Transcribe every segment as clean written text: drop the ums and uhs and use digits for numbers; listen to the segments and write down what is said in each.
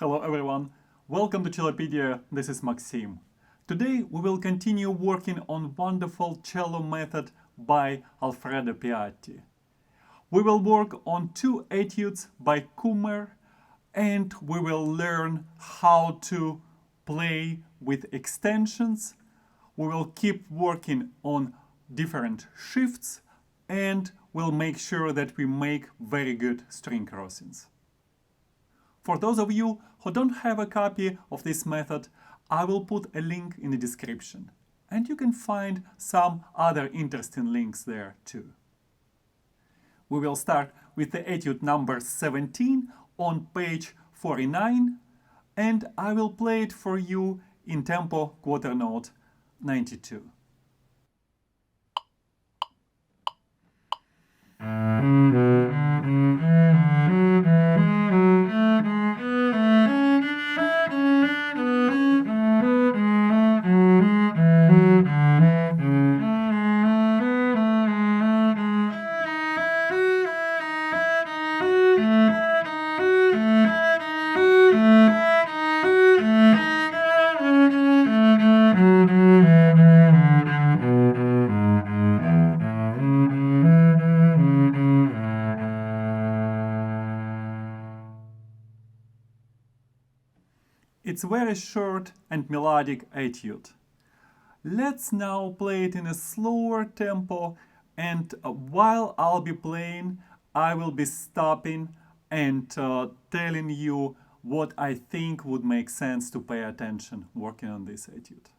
Hello everyone, welcome to Cellopedia, this is Maxim. Today we will continue working on wonderful cello method by Alfredo Piatti. We will work on two etudes by Kummer and we will learn how to play with extensions. We will keep working on different shifts and we'll make sure that we make very good string crossings. For those of you who don't have a copy of this method, I will put a link in the description. And you can find some other interesting links there too. We will start with the etude number 17 on page 49, and I will play it for you in tempo quarter note 92. It's very short and melodic etude. Let's now play it in a slower tempo, and while I'll be playing, I will be stopping and telling you what I think would make sense to pay attention working on this etude.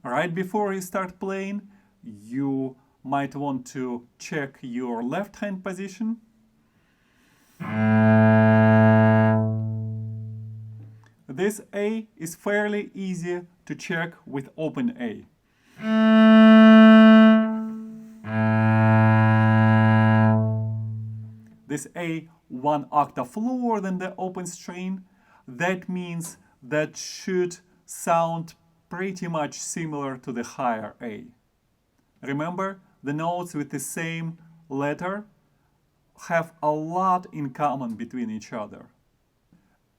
Right before you start playing, you might want to check your left hand position. This A is fairly easy to check with open A. This A one octave lower than the open string. That means that should sound pretty much similar to the higher A. Remember, the notes with the same letter have a lot in common between each other.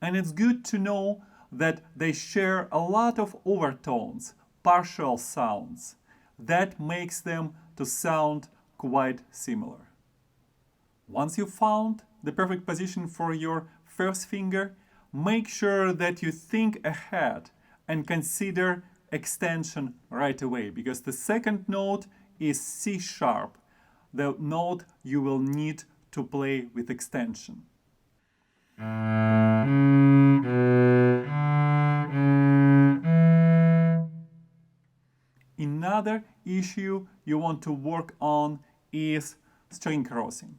And it's good to know that they share a lot of overtones, partial sounds. That makes them to sound quite similar. Once you've found the perfect position for your first finger, make sure that you think ahead and consider extension right away, because the second note is C sharp, the note you will need to play with extension. Another issue you want to work on is string crossing.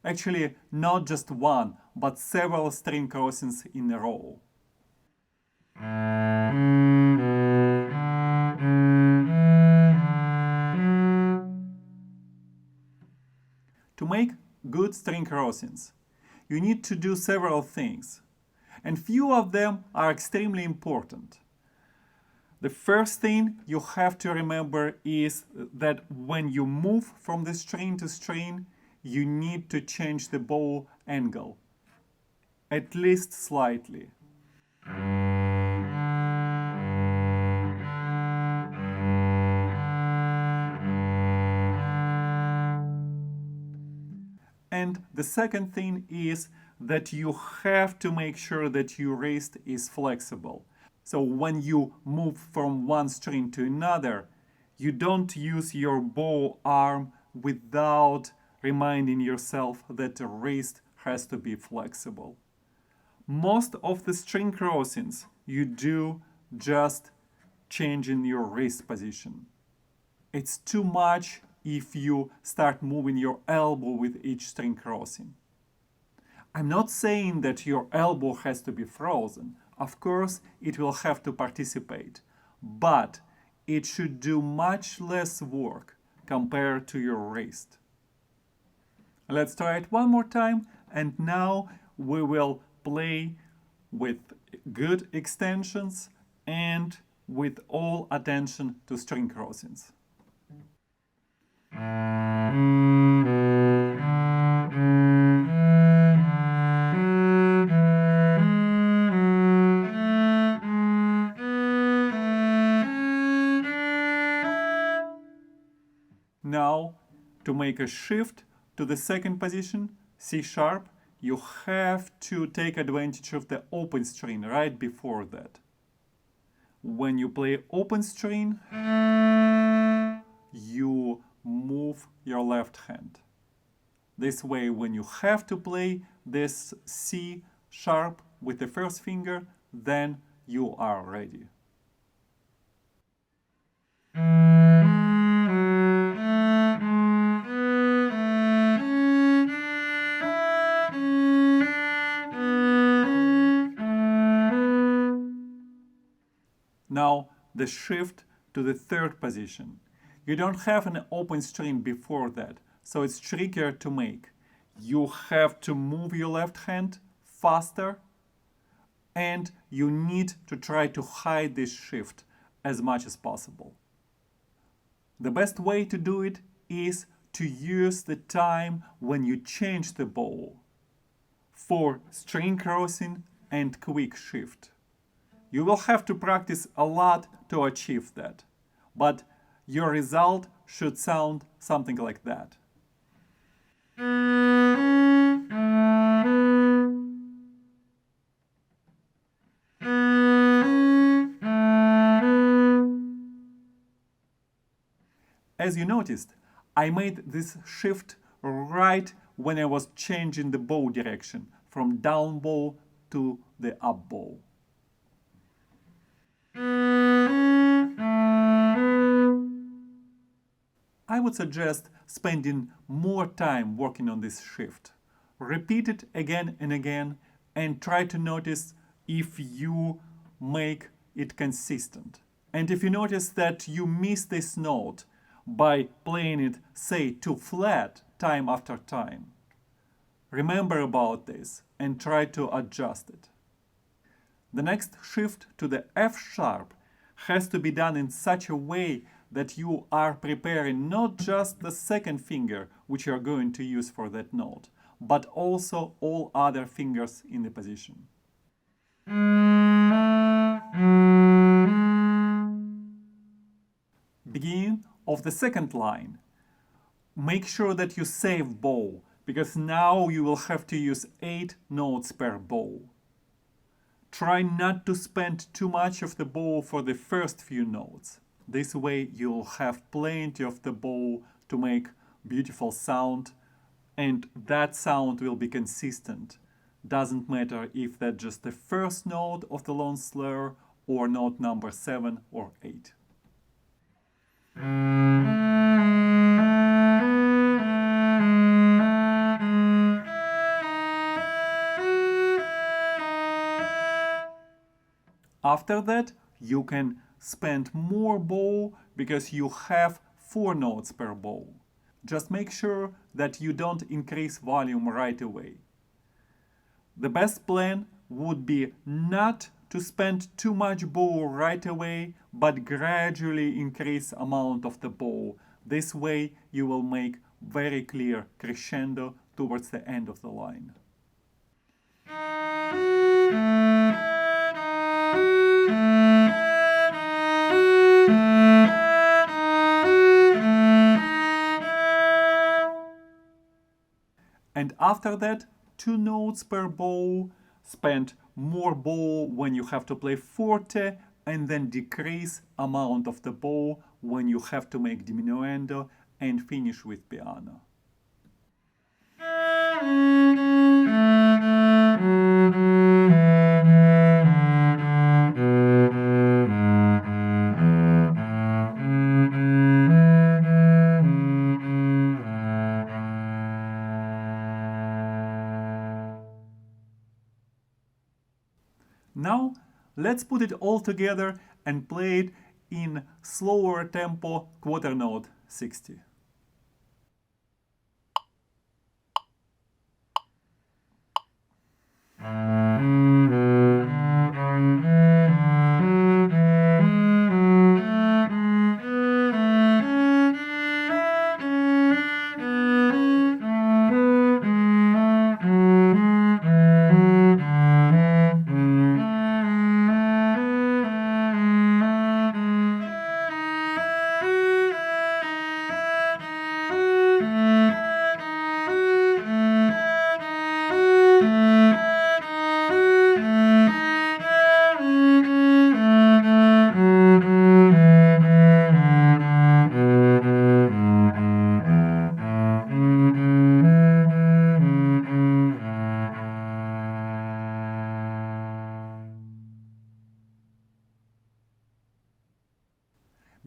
Actually, not just one, but several string crossings in a row. To make good string crossings, you need to do several things, and few of them are extremely important. The first thing you have to remember is that when you move from the string to string, you need to change the bow angle, at least slightly. And the second thing is that you have to make sure that your wrist is flexible. So when you move from one string to another, you don't use your bow arm without reminding yourself that the wrist has to be flexible. Most of the string crossings you do just changing your wrist position. It's too much if you start moving your elbow with each string crossing. I'm not saying that your elbow has to be frozen. Of course, it will have to participate, but it should do much less work compared to your wrist. Let's try it one more time, and now we will play with good extensions and with all attention to string crossings. Now, to make a shift to the second position, C sharp, you have to take advantage of the open string right before that. When you play open string, you move your left hand. This way, when you have to play this C sharp with the first finger, then you are ready. Now the shift to the third position. You don't have an open string before that, so it's trickier to make. You have to move your left hand faster, and you need to try to hide this shift as much as possible. The best way to do it is to use the time when you change the bow for string crossing and quick shift. You will have to practice a lot to achieve that, but your result should sound something like that. As you noticed, I made this shift right when I was changing the bow direction from down bow to the up bow. I would suggest spending more time working on this shift. Repeat it again and again and try to notice if you make it consistent. And if you notice that you miss this note by playing it, say, too flat time after time, remember about this and try to adjust it. The next shift to the F sharp has to be done in such a way that you are preparing not just the second finger which you are going to use for that note, but also all other fingers in the position. Beginning of the second line. Make sure that you save bow, because now you will have to use 8 notes per bow. Try not to spend too much of the bow for the first few notes. This way you'll have plenty of the bow to make beautiful sound, and that sound will be consistent. Doesn't matter if that's just the first note of the long slur or note number 7 or 8. After that, you can spend more bow because you have 4 notes per bow. Just make sure that you don't increase volume right away. The best plan would be not to spend too much bow right away, but gradually increase amount of the bow. This way you will make very clear crescendo towards the end of the line. And after that, 2 notes per bow, spend more bow when you have to play forte, and then decrease amount of the bow when you have to make diminuendo and finish with piano. Now, let's put it all together and play it in slower tempo quarter note 60.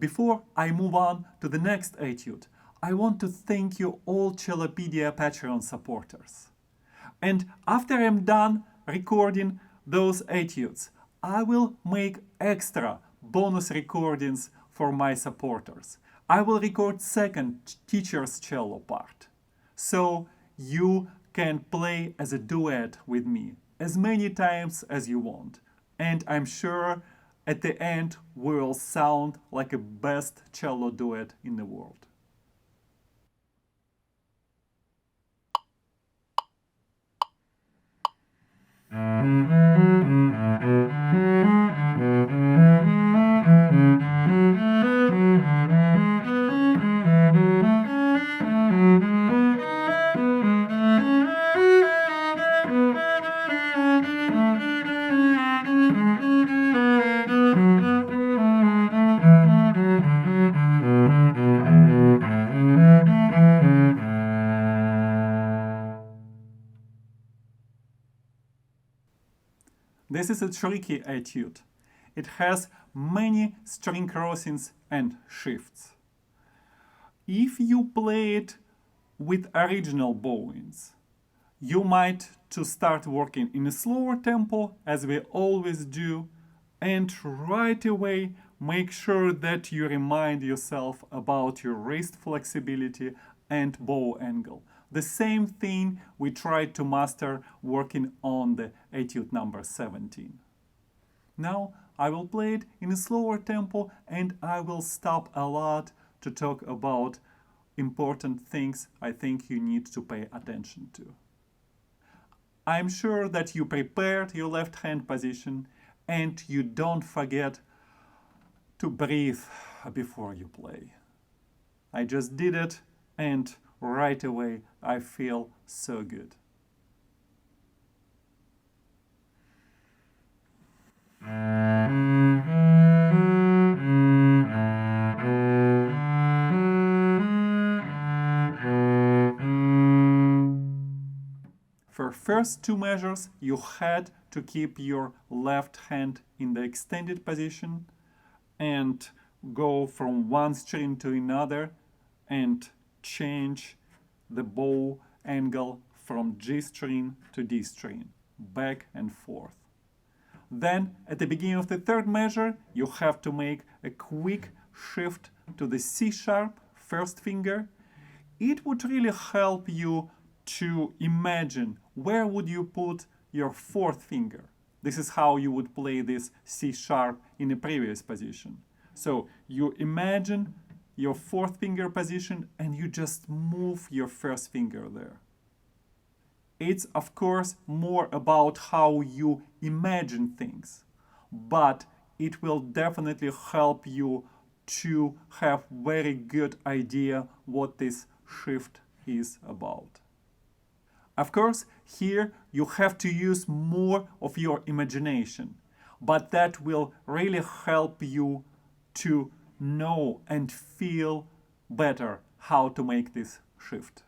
Before I move on to the next etude, I want to thank you all Cellopedia Patreon supporters. And after I'm done recording those etudes, I will make extra bonus recordings for my supporters. I will record second teacher's cello part. So you can play as a duet with me as many times as you want. And I'm sure at the end we will sound like a best cello duet in the world. This is a tricky etude. It has many string crossings and shifts. If you play it with original bowings, you might to start working in a slower tempo, as we always do, and right away make sure that you remind yourself about your wrist flexibility and bow angle. The same thing we tried to master working on the etude number 17. Now I will play it in a slower tempo and I will stop a lot to talk about important things I think you need to pay attention to. I'm sure that you prepared your left hand position and you don't forget to breathe before you play. I just did it and right away I feel so good. For first two measures, you had to keep your left hand in the extended position and go from one string to another and change the bow angle from G string to D string, back and forth. Then, at the beginning of the third measure, you have to make a quick shift to the C sharp, first finger. It would really help you to imagine where would you put your fourth finger. This is how you would play this C sharp in a previous position. So you imagine your fourth finger position and you just move your first finger there. It's of course more about how you imagine things, but it will definitely help you to have very good idea what this shift is about. Of course, here you have to use more of your imagination, but that will really help you to know and feel better how to make this shift.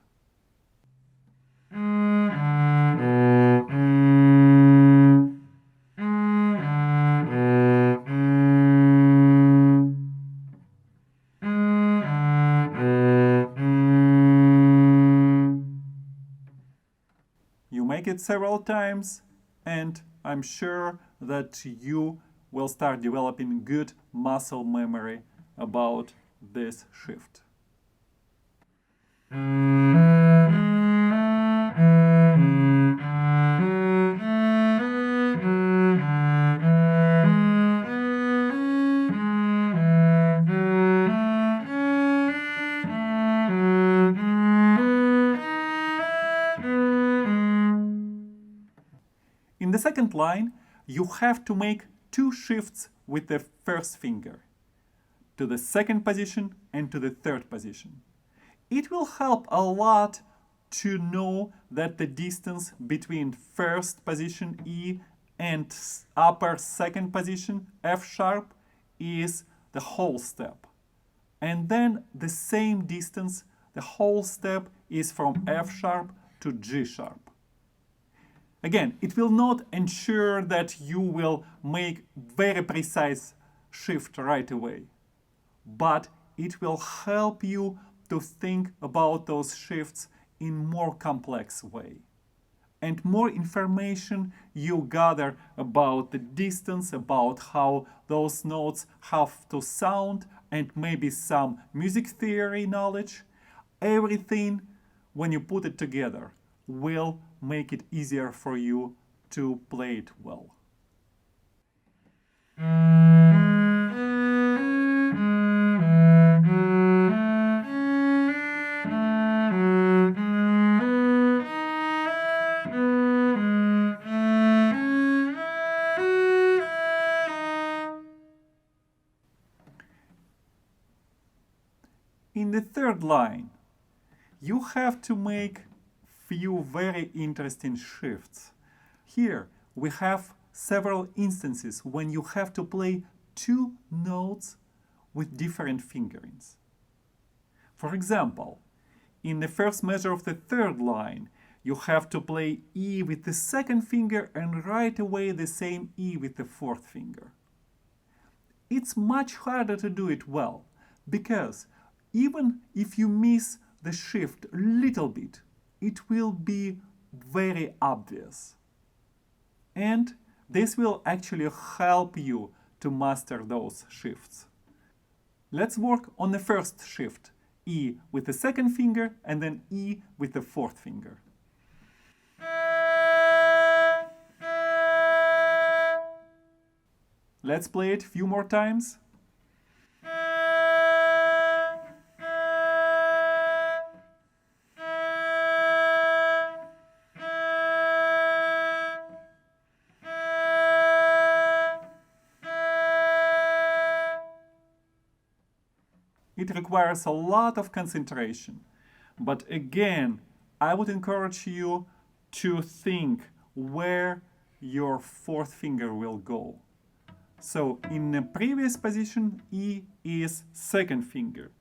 You make it several times, and I'm sure that you will start developing good muscle memory about this shift. In the second line, you have to make two shifts with the first finger, to the second position and to the third position. It will help a lot to know that the distance between first position E and upper second position F sharp is the whole step. And then the same distance, the whole step is from F sharp to G sharp. Again, it will not ensure that you will make very precise shift right away, but it will help you to think about those shifts in more complex way. And more information you gather about the distance, about how those notes have to sound, and maybe some music theory knowledge, everything, when you put it together, will make it easier for you to play it well. In the third line, you have to make few very interesting shifts. Here we have several instances when you have to play two notes with different fingerings. For example, in the first measure of the third line, you have to play E with the second finger and right away the same E with the fourth finger. It's much harder to do it well, because even if you miss the shift a little bit, it will be very obvious. And this will actually help you to master those shifts. Let's work on the first shift, E with the second finger and then E with the fourth finger. Let's play it a few more times. It requires a lot of concentration. But again, I would encourage you to think where your fourth finger will go. So in the previous position, E is second finger.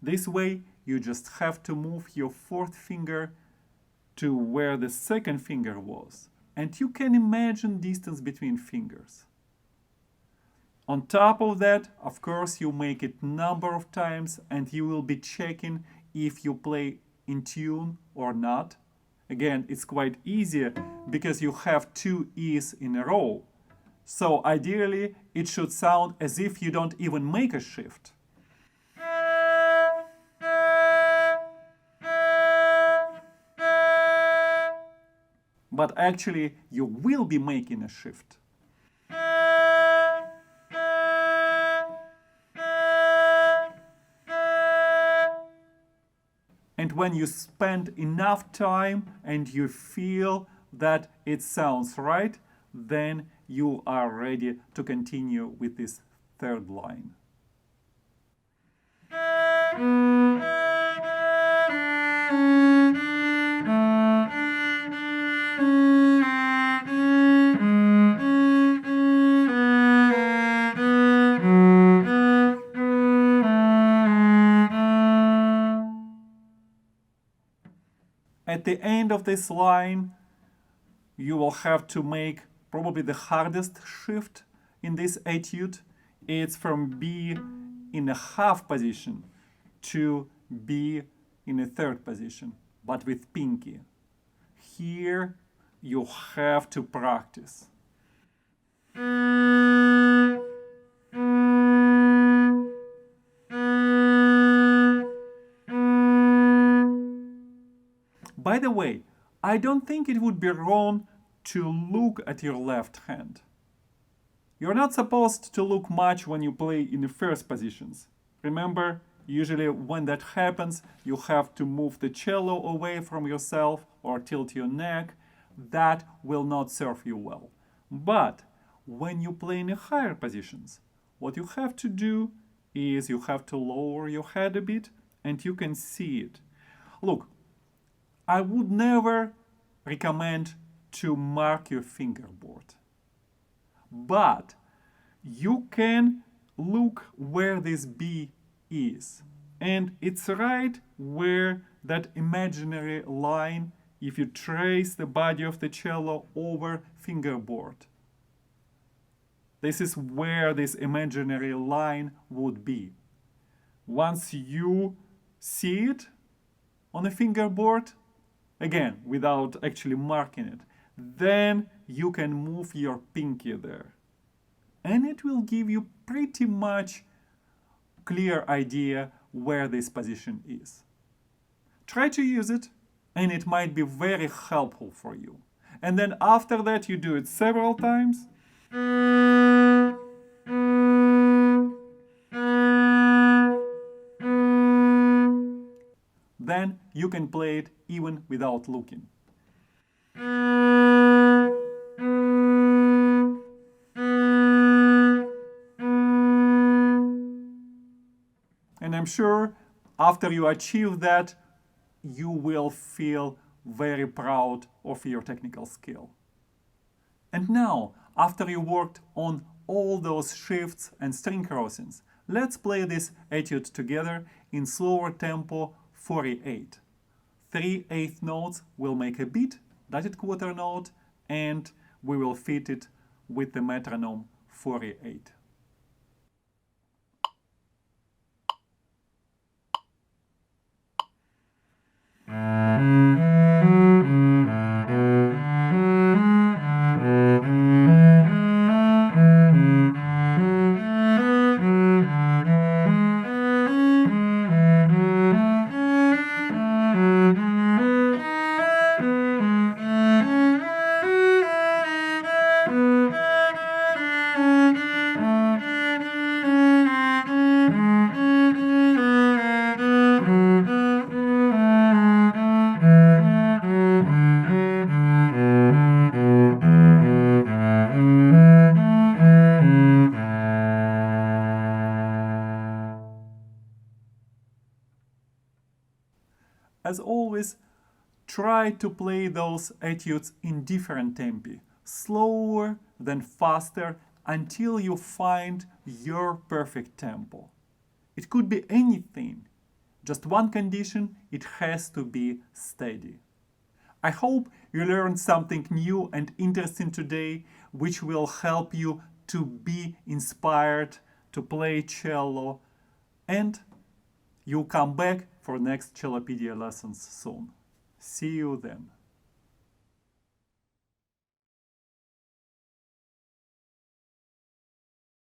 This way, you just have to move your fourth finger to where the second finger was. And you can imagine distance between fingers. On top of that, of course, you make it number of times and you will be checking if you play in tune or not. Again, it's quite easy because you have two E's in a row. So ideally, it should sound as if you don't even make a shift. But actually, you will be making a shift. And when you spend enough time and you feel that it sounds right, then you are ready to continue with this third line. At the end of this line, you will have to make probably the hardest shift in this etude. It's from B in a half position to B in a third position, but with pinky. Here you have to practice. By the way, I don't think it would be wrong to look at your left hand. You're not supposed to look much when you play in the first positions. Remember, usually when that happens, you have to move the cello away from yourself or tilt your neck. That will not serve you well. But when you play in the higher positions, what you have to do is you have to lower your head a bit and you can see it. Look, I would never recommend to mark your fingerboard. But you can look where this B is. And it's right where that imaginary line, if you trace the body of the cello over fingerboard. This is where this imaginary line would be. Once you see it on a fingerboard, again, without actually marking it, then you can move your pinky there. And it will give you pretty much clear idea where this position is. Try to use it, and it might be very helpful for you. And then after that, you do it several times. Then you can play it even without looking. And I'm sure after you achieve that, you will feel very proud of your technical skill. And now, after you worked on all those shifts and string crossings, let's play this etude together in slower tempo 48. 3/8 notes will make a beat, dotted quarter note, and we will fit it with the metronome 48. As always, try to play those etudes in different tempi, slower then faster, until you find your perfect tempo. It could be anything. Just one condition, it has to be steady. I hope you learned something new and interesting today, which will help you to be inspired to play cello, and you'll come back for next Cellopedia lessons soon. See you then.